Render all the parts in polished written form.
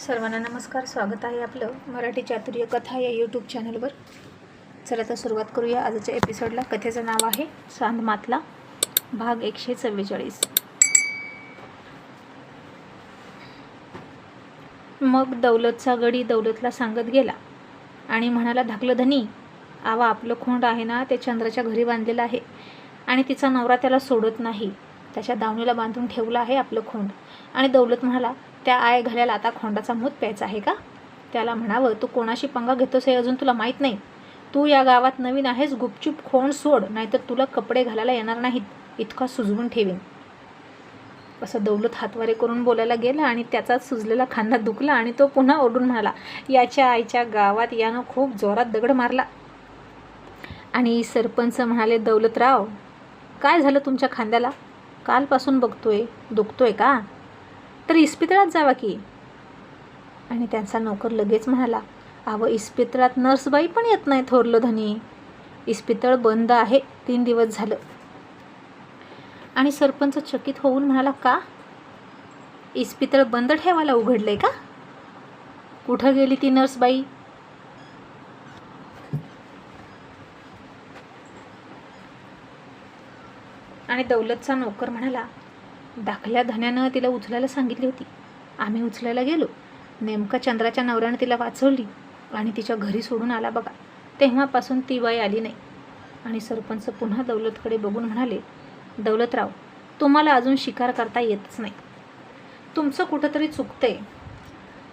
सर्वांना नमस्कार. स्वागत आहे आपलं मराठी चातुर्य कथा या यूट्यूब चॅनलवर. चला तर सुरुवात करूया आजच्या एपिसोडला. कथेचं नाव आहे सांदमातला, भाग 144. मग दौलतचा गडी दौलतला सांगत गेला आणि म्हणाला, धाकलं धनी, आवा आपलं खोंड आहे ना, ते चंद्राच्या घरी बांधलेलं आहे आणि तिचा नवरा त्याला सोडत नाही. त्याच्या दावणीला बांधून ठेवलं आहे आपलं खोंड. आणि दौलत म्हणाला, त्या आय घाल्याला आता खोंडाचा मूत प्यायचा आहे का? त्याला म्हणावं, तू कोणाशी पंगा घेतोस हे अजून तुला माहीत नाही. तू या गावात नवीन आहेस, गुपचूप खोंड सोड, नाहीतर तुला कपडे घालायला येणार नाहीत, इतका सुजवून ठेवीन. असं दौलत हातवारे करून बोलायला गेला आणि त्याचा सुजलेला खांदा दुखला आणि तो पुन्हा ओरडून म्हणाला, याच्या आईच्या गावात यानं खूप जोरात दगड मारला. आणि सरपंच म्हणाले, दौलतराव, काय झालं तुमच्या खांद्याला? कालपासून बघतोय, दुखतोय का? तर इस्पितळात जावा की. आणि त्यांचा नोकर लगेच म्हणाला, अव इस्पितळात नर्सबाई पण येत नाही थोरलं धनी, इस्पितळ बंद आहे 3 दिवस झालं. आणि सरपंच चकित होऊन म्हणाला, का? इस्पितळ बंद ठेवायला उघडलंय का? कुठं गेली ती नर्सबाई? आणि दौलतचा नोकर म्हणाला, दाखल्या धन्यानं तिला उचलायला सांगितली होती, आम्ही उचलायला गेलो, नेमका चंद्राच्या नवऱ्यानं तिला वाचवली आणि तिच्या घरी सोडून आला बघा. तेव्हापासून ती बाई आली नाही. आणि सरपंच पुन्हा दौलतकडे बघून म्हणाले, दौलतराव, तुम्हाला अजून शिकार करता येतच नाही, तुमचं कुठंतरी चुकतंय.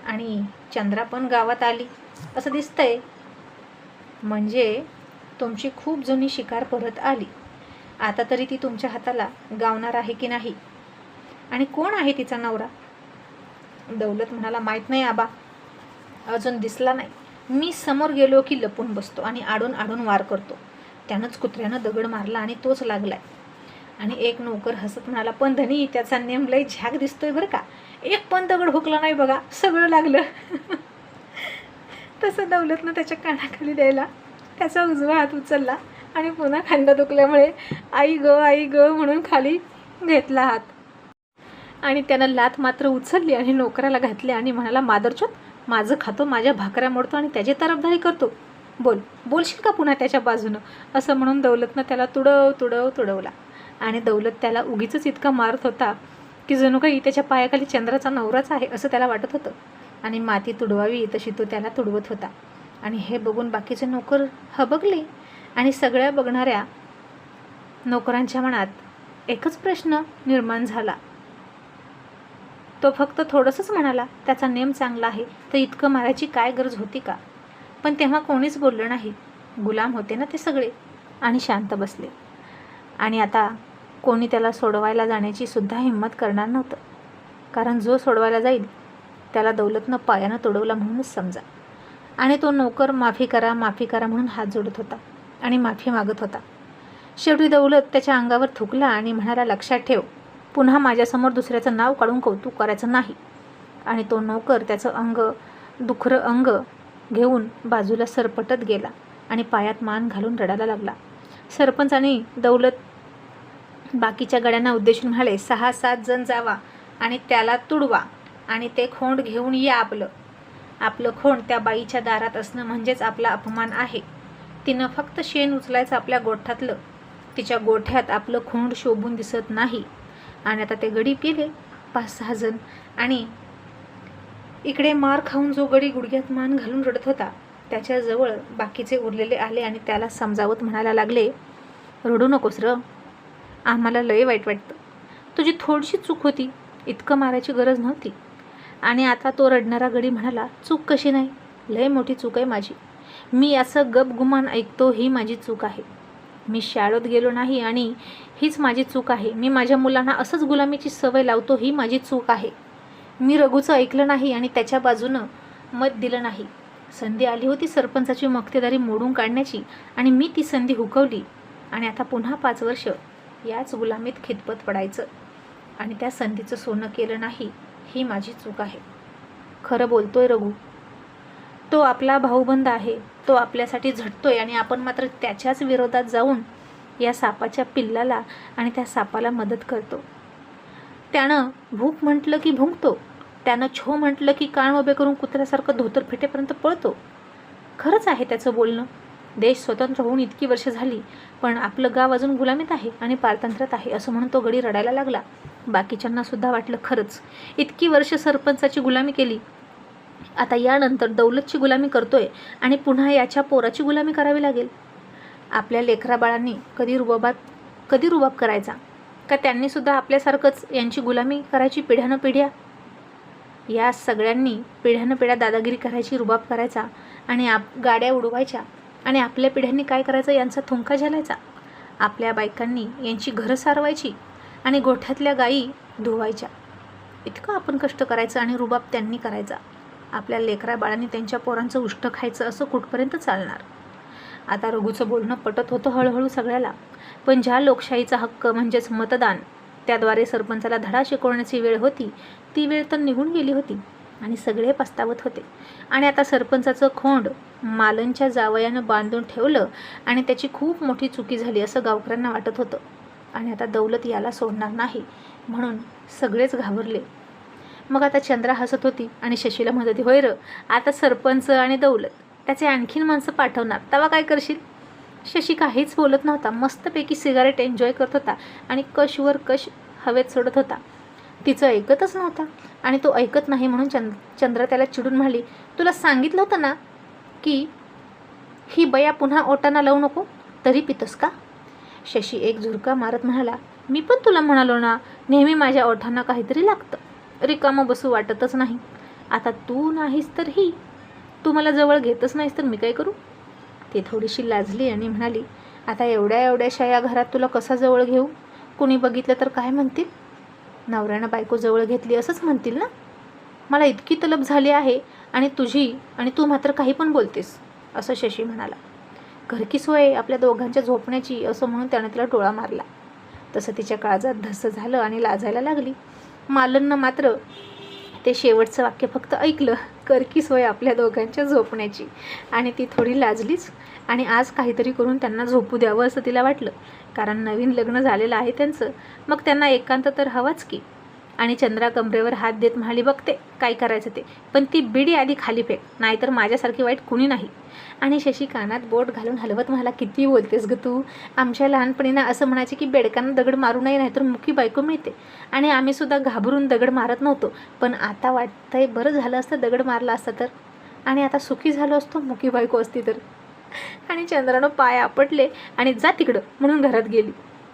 आणि चंद्रा पण गावात आली असं दिसतंय, म्हणजे तुमची खूप जुनी शिकार परत आली. आता तरी ती तुमच्या हाताला गावणार आहे की नाही? आणि कोण आहे तिचा नवरा? दौलत म्हणाला, माहीत नाही आबा, अजून दिसला नाही. मी समोर गेलो की लपून बसतो आणि आडून आडून वार करतो. त्यानंच कुत्र्यानं दगड मारला आणि तोच लागलाय. आणि एक नोकर हसत म्हणाला, पण धनी, त्याचा नेम लय झाक दिसतोय बरं का, एक पण दगड हुकला नाही बघा, सगळं लागलं. तसं दौलतनं त्याच्या कानाखाली द्यायला त्याचा उजवा हात उचलला आणि पुन्हा खांदा दुखल्यामुळे आई ग म्हणून खाली घेतला हात. आणि त्यानं लाथ मात्र उचलली आणि नोकराला घातली आणि म्हणाला, मादरचोद, माझं खातो, माझ्या भाकऱ्या मोडतो आणि त्याची तरफदारी करतो, बोलशील का पुन्हा त्याच्या बाजूनं? असं म्हणून दौलतनं त्याला तुडवला. आणि दौलत त्याला उगीच इतका मारत होता की जणू काही त्याच्या पायाखाली चंद्राचा नवराच आहे असं त्याला वाटत होतं. आणि माती तुडवावी तशी तो त्याला तुडवत होता. आणि हे बघून बाकीचे नोकर हबगले. आणि सगळ्या बघणाऱ्या नोकरांच्या मनात एकच प्रश्न निर्माण झाला. तो फक्त थोडंसंच म्हणाला, त्याचा नेम चांगला आहे तर इतकं मारायची काय गरज होती का? पण तेव्हा कोणीच बोललं नाही. गुलाम होते ना ते सगळे, आणि शांत बसले. आणि आता कोणी त्याला सोडवायला जाण्याची सुद्धा हिंमत करणार नव्हतं, कारण जो सोडवायला जाईल त्याला दौलतनं पायानं तोडवला म्हणूनच समजा. आणि तो नोकर माफी करा म्हणून हात जोडत होता आणि माफी मागत होता. शेवटी दौलत त्याच्या अंगावर थुकला आणि म्हणाला, लक्षात ठेव, पुन्हा माझ्यासमोर दुसऱ्याचं नाव काढून कौतुक करायचं नाही. आणि तो नोकर त्याचं दुखरं अंग घेऊन बाजूला सरपटत गेला आणि पायात मान घालून रडायला लागला. सरपंच आणि दौलत बाकीच्या गड्यांना उद्देशून म्हणाले, 6-7 जण जावा आणि त्याला तुडवा आणि ते खोंड घेऊन या. आपलं खोंड त्या बाईच्या दारात असणं म्हणजेच आपला अपमान आहे. तिनं फक्त शेण उचलायचं आपल्या गोठ्यातलं, तिच्या गोठ्यात आपलं खोंड शोभून दिसत नाही. आणि आता ते गडी गेले 5-6 जण. आणि इकडे मार खाऊन जो गडी गुडघ्यात मान घालून रडत होता त्याच्याजवळ बाकीचे उरलेले आले आणि त्याला समजावत म्हणायला लागले, रडू नकोस र, आम्हाला लय वाईट वाटतं, तुझी थोडीशी चूक होती, इतकं मारायची गरज नव्हती. आणि आता तो रडणारा गडी म्हणाला, चूक कशी नाही, लय मोठी चूक आहे माझी. मी असं गपगुमान ऐकतो ही माझी चूक आहे. मी शाळेत गेलो नाही आणि हीच माझी चूक आहे. मी माझ्या मुलांना असंच गुलामीची सवय लावतो ही माझी चूक आहे. मी रघुचं ऐकलं नाही आणि त्याच्या बाजूनं मत दिलं नाही. संधी आली होती सरपंचाची मक्तेदारी मोडून काढण्याची आणि मी ती संधी हुकवली. आणि आता पुन्हा 5 वर्ष याच गुलामीत खितपत पडायचं आणि त्या संधीचं सोनं केलं नाही ही माझी चूक आहे. खरं बोलतोय रघु, तो आपला भाऊबंद आहे, तो आपल्यासाठी झटतोय आणि आपण मात्र त्याच्याच विरोधात जाऊन या सापाच्या पिल्लाला आणि त्या सापाला मदत करतो. त्यानं भूक म्हटलं की भुंकतो, त्यानं छो म्हटलं की कान उभे करून कुत्र्यासारखं धोतर फेटेपर्यंत पळतो. खरंच आहे त्याचं बोलणं. देश स्वतंत्र होऊन इतकी वर्ष झाली, पण आपलं गाव अजून गुलामीत आहे आणि पारतंत्र्यात आहे असं म्हणून तो गडी रडायला लागला. बाकीच्यांना सुद्धा वाटलं खरंच इतकी वर्ष सरपंचाची गुलामी केली, आता यानंतर दौलतची गुलामी करतोय आणि पुन्हा याच्या पोराची गुलामी करावी लागेल. आपल्या लेकराबाळांनी कधी रुबाब करायचा का त्यांनी सुद्धा आपल्यासारखंच यांची गुलामी करायची पिढ्यानपिढ्या? या सगळ्यांनी पिढ्यानपिढ्या दादागिरी करायची, रुबाब करायचा आणि गाड्या उडवायच्या आणि आपल्या पिढ्यांनी काय करायचं यांचा थुंका झेलायचा. आपल्या बायकांनी यांची घरं सारवायची आणि गोठ्यातल्या गायी धुवायच्या. इतकं आपण कष्ट करायचं आणि रुबाब त्यांनी करायचा. आपल्या लेकरा बाळांनी त्यांच्या पोरांचं उष्ट खायचं, असं कुठपर्यंत चालणार? आता रघुचं बोलणं पटत होतं हळूहळू सगळ्याला, पण ज्या लोकशाहीचा हक्क म्हणजेच मतदान, त्याद्वारे सरपंचाला धडा शिकवण्याची वेळ होती ती वेळ तर निघून गेली होती आणि सगळे पस्तावत होते. आणि आता सरपंचाचं खोंड मालनच्या जावयानं बांधून ठेवलं आणि त्याची खूप मोठी चुकी झाली असं गावकऱ्यांना वाटत होतं. आणि आता दौलत याला सोडणार नाही म्हणून सगळेच घाबरले. मग आता चंद्रा हसत होती आणि शशीला म्हणत होती, होय र, आता सरपंच आणि दौलत त्याचे आणखीन माणसं पाठवणार, तेव्हा काय करशील? शशी काहीच बोलत नव्हता. मस्तपैकी सिगारेट एन्जॉय करत होता आणि कशवर कश हवेत सोडत होता. तिचं ऐकतच नव्हता आणि तो ऐकत नाही म्हणून चंद्र त्याला चिडून म्हणाली, तुला सांगितलं होतं ना की ही बया पुन्हा ओटांना लावू नको, तरी पितोस का? शशी एक झुरका मारत म्हणाला, मी पण तुला म्हणालो ना, नेहमी माझ्या ओठांना काहीतरी लागतं, रिकामं बसू वाटतच नाही. आता तू नाहीस तर ही, तू मला जवळ घेतच नाहीस तर मी काय करू? ती थोडीशी लाजली आणि म्हणाली, आता एवढ्याशा या घरात तुला कसा जवळ घेऊ? कुणी बघितलं तर काय म्हणतील? नवऱ्यानं बायको जवळ घेतली असंच म्हणतील ना. मला इतकी तलब झाली आहे आणि तू मात्र काही पण बोलतेस, असं शशी म्हणाला. घरकी सोय आपल्या दोघांच्या झोपण्याची, असं म्हणून त्यानं तिला डोळा मारला. तसं तिच्या काळजात धस्स झालं आणि लाजायला लागली. मालननं मात्र ते शेवटचं वाक्य फक्त ऐकलं, करकी सोय आपल्या दोघांच्या झोपण्याची, आणि ती थोडी लाजलीच. आणि आज काहीतरी करून त्यांना झोपू द्यावं असं तिला वाटलं, कारण नवीन लग्न झालेलं आहे त्यांचं, मग त्यांना एकांत तर हवाच की. आणि चंद्रा कमरेवर हात देत म्हणाली, बघते काय करायचं ते, पण ती बिडी आधी खाली फेक, नाहीतर माझ्यासारखी वाईट कुणी नाही. आणि शशी कानात बोट घालून हलवत म्हणाला, किती बोलतेस ग तू? आमच्या लहानपणीनं असं म्हणायचे की बेडकांना दगड मारू नये, नाहीतर मुकी बायको मिळते, आणि आम्ही सुद्धा घाबरून दगड मारत नव्हतो. पण आता वाटतंय बरं झालं असतं दगड मारला असता तर, आणि आता सुखी झालो असतो मुकी बायको असती तर. आणि चंद्रानं पाय आपटले आणि जा तिकडं म्हणून घरात गेली.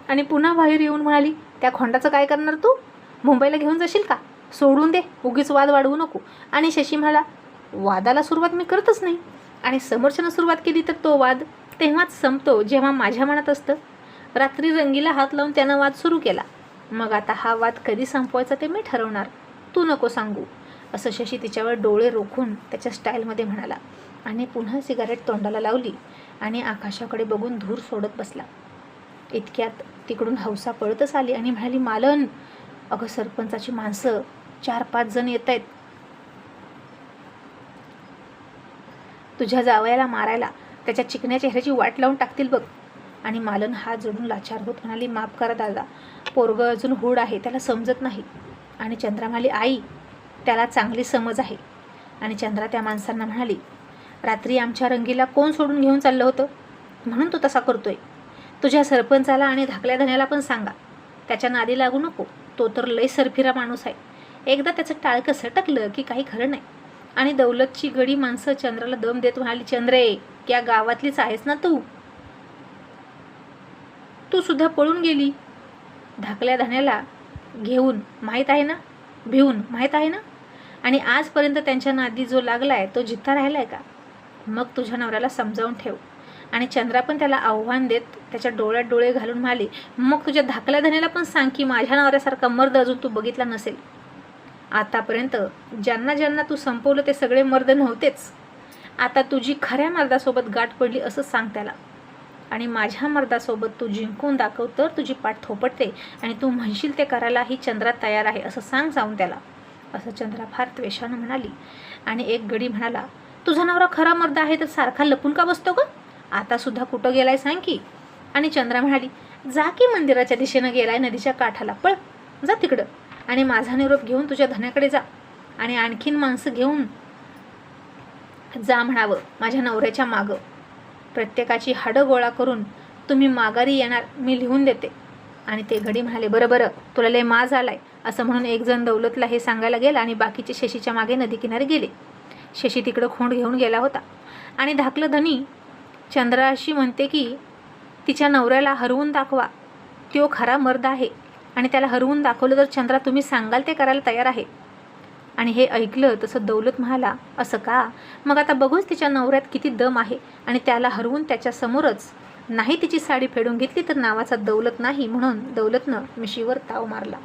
आणि पुन्हा बाहेर येऊन म्हणाली, त्या खोंडाचं काय करणार तू? मुंबईला घेऊन जाशील का? सोडून दे, उगीच वाद वाढवू नको. आणि शशी म्हणाला, वादाला सुरुवात मी करतच नाही, आणि समोरच्यानं सुरुवात केली तर तो वाद तेव्हाच संपतो जेव्हा माझ्या मनात असतं. रात्री रंगीला हात लावून त्यानं वाद सुरू केला, मग आता हा वाद कधी संपवायचा ते मी ठरवणार, तू नको सांगू, असं शशी तिच्यावर डोळे रोखून त्याच्या स्टाईलमध्ये म्हणाला. आणि पुन्हा सिगारेट तोंडाला लावली आणि आकाशाकडे बघून धूर सोडत बसला. इतक्यात तिकडून हौसा पळतच आली आणि म्हणाली, मालन, अगं सरपंचाची माणसं 4-5 जण येत आहेत तुझ्या जावयाला मारायला, त्याच्या चिकन्या चेहऱ्याची वाट लावून टाकतील बघ. आणि मालन हात जोडून लाचार होत म्हणाली, माफ करा दादा, पोरगं अजून हूड आहे, त्याला समजत नाही. आणि चंद्रा म्हणाली, आई, त्याला चांगली समज आहे. आणि चंद्रा त्या माणसांना म्हणाली, रात्री आमच्या रंगीला कोण सोडून घेऊन चाललं होतं म्हणून तो तसा करतोय. तुझ्या सरपंचाला आणि धाकल्या धन्याला पण सांगा, त्याच्या नादी लागू नको, तो तर लय सरफिरा माणूस आहे, एकदा त्याचं टाळकं सटकलं की काही खरं नाही. आणि दौलतची गडी माणसं चंद्राला दम देत म्हणाली, चंद्रे, या गावातलीच आहेस ना तू सुद्धा पळून गेली धाकल्या धान्याला घेऊन, माहीत आहे ना, भिवून, माहीत आहे ना, आणि आजपर्यंत त्यांच्या नादी जो लागलाय तो जित्ता राहिलाय का? मग तुझ्या नवऱ्याला समजावून ठेव. आणि चंद्रा पण त्याला आव्हान देत त्याच्या डोळ्यात डोळे घालून म्हणाली, मग तुझ्या धाकल्या धन्याला पण सांग की माझ्या नवऱ्यासारखा मर्द अजून तू बघितला नसेल. आतापर्यंत ज्यांना ज्यांना तू संपवलं ते सगळे मर्द नव्हतेच, आता तुझी खऱ्या मर्दासोबत गाठ पडली असं सांग त्याला. आणि माझ्या मर्दासोबत तू जिंकून दाखव तर तुझी पाठ थोपटते आणि तू म्हणशील ते करायला ही चंद्रा तयार आहे असं सांग जाऊन त्याला, असं चंद्रा फार त्वेषानं म्हणाली. आणि एक गडी म्हणाला, तुझा नवरा खरा मर्द आहे तर सारखा लपून का बसतो ग? आता सुद्धा कुठं गेलाय सांग की. आणि चंद्रा म्हणाली, जा की मंदिराच्या दिशेनं गेलाय, नदीच्या काठाला पळ, जा तिकडं, आणि माझा निरोप घेऊन तुझ्या धन्याकडे जा. आणि आणखीन माणसं घेऊन जा म्हणावं माझ्या नवऱ्याच्या मागं. प्रत्येकाची हाडं गोळा करून तुम्ही माघारी येणार मी लिहून देते. आणि ते घडी म्हणाले, बरं बरं, तुला लय माज आलाय. असं म्हणून एक जण दौलतला हे सांगायला गेला आणि बाकीचे शशीच्या मागे नदीकिनारी गेले. शशी तिकडं खोंड घेऊन गेला होता आणि धाकलं धनी चंद्रा अशी म्हणते की तिच्या नवऱ्याला हरवून दाखवा, तो खरा मर्द आहे आणि त्याला हरवून दाखवलं तर चंद्रा तुम्ही सांगाल ते करायला तयार आहे. आणि हे ऐकलं तसं दौलत म्हणाला, असं का? मग आता बघूच तिच्या नवऱ्यात किती दम आहे. आणि त्याला हरवून त्याच्यासमोरच नाही तिची साडी फेडून घेतली तर नावाचा दौलत नाही म्हणून दौलतनं मिशीवर ताव मारला.